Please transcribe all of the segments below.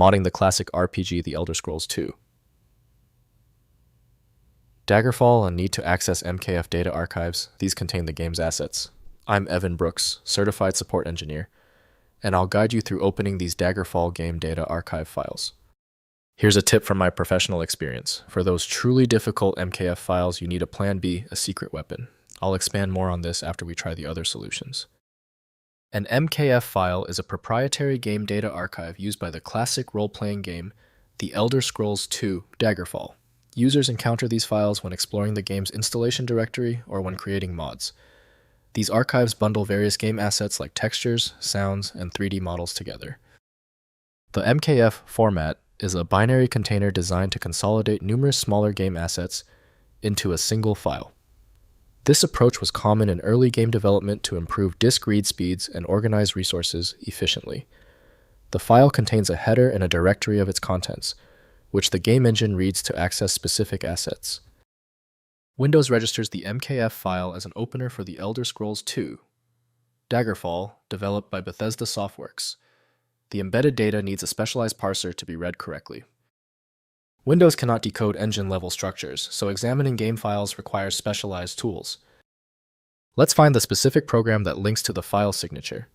modding the classic RPG The Elder Scrolls 2. Daggerfall and need to access MKF data archives. These contain the game's assets. I'm Evan Brooks, Certified Support Engineer, and I'll guide you through opening these Daggerfall game data archive files. Here's a tip from my professional experience. For those truly difficult MKF files, you need a Plan B, a secret weapon. I'll expand more on this after we try the other solutions. An MKF file is a proprietary game data archive used by the classic role-playing game The Elder Scrolls 2 Daggerfall. Users encounter these files when exploring the game's installation directory or when creating mods. These archives bundle various game assets like textures, sounds, and 3D models together. The MKF format is a binary container designed to consolidate numerous smaller game assets into a single file. This approach was common in early game development to improve disk read speeds and organize resources efficiently. The file contains a header and a directory of its contents, which the game engine reads to access specific assets. Windows registers the MKF file as an opener for The Elder Scrolls 2 Daggerfall, developed by Bethesda Softworks. The embedded data needs a specialized parser to be read correctly. Windows cannot decode engine-level structures, so examining game files requires specialized tools. Let's find the specific program that links to the file signature.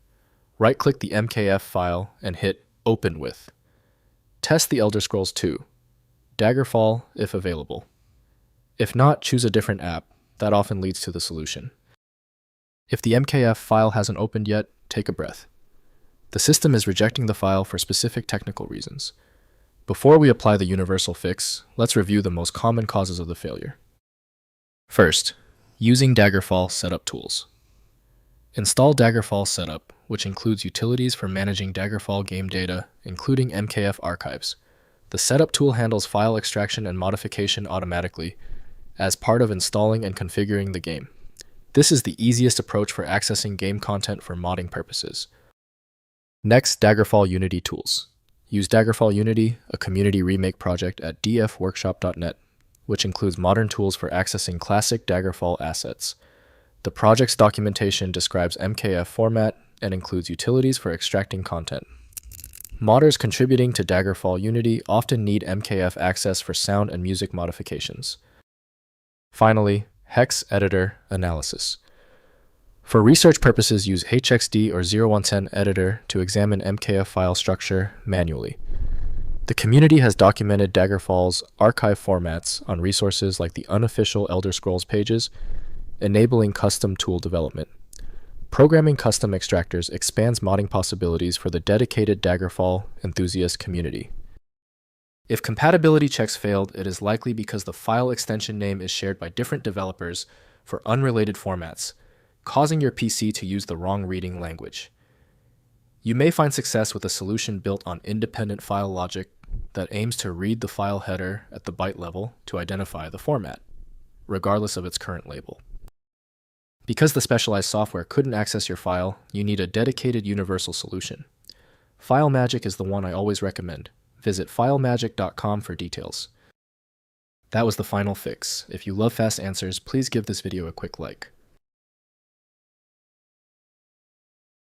Right-click the MKF file and hit Open With. Test The Elder Scrolls 2 Daggerfall if available. If not, choose a different app. That often leads to the solution. If the MKF file hasn't opened yet, take a breath. The system is rejecting the file for specific technical reasons. Before we apply the universal fix, let's review the most common causes of the failure. First, using Daggerfall setup tools. Install Daggerfall Setup, which includes utilities for managing Daggerfall game data, including MKF archives. The setup tool handles file extraction and modification automatically as part of installing and configuring the game. This is the easiest approach for accessing game content for modding purposes. Next, Daggerfall Unity tools. Use Daggerfall Unity, a community remake project at dfworkshop.net, which includes modern tools for accessing classic Daggerfall assets. The project's documentation describes MKF format and includes utilities for extracting content. Modders contributing to Daggerfall Unity often need MKF access for sound and music modifications. Finally, Hex Editor Analysis. For research purposes, use HXD or 0110 editor to examine MKF file structure manually. The community has documented Daggerfall's archive formats on resources like the unofficial Elder Scrolls pages, enabling custom tool development. Programming custom extractors expands modding possibilities for the dedicated Daggerfall enthusiast community. If compatibility checks failed, it is likely because the file extension name is shared by different developers for unrelated formats, causing your PC to use the wrong reading language. You may find success with a solution built on independent file logic that aims to read the file header at the byte level to identify the format, regardless of its current label. Because the specialized software couldn't access your file, you need a dedicated universal solution. FileMagick is the one I always recommend. Visit filemagick.com for details. That was the final fix. If you love fast answers, please give this video a quick like.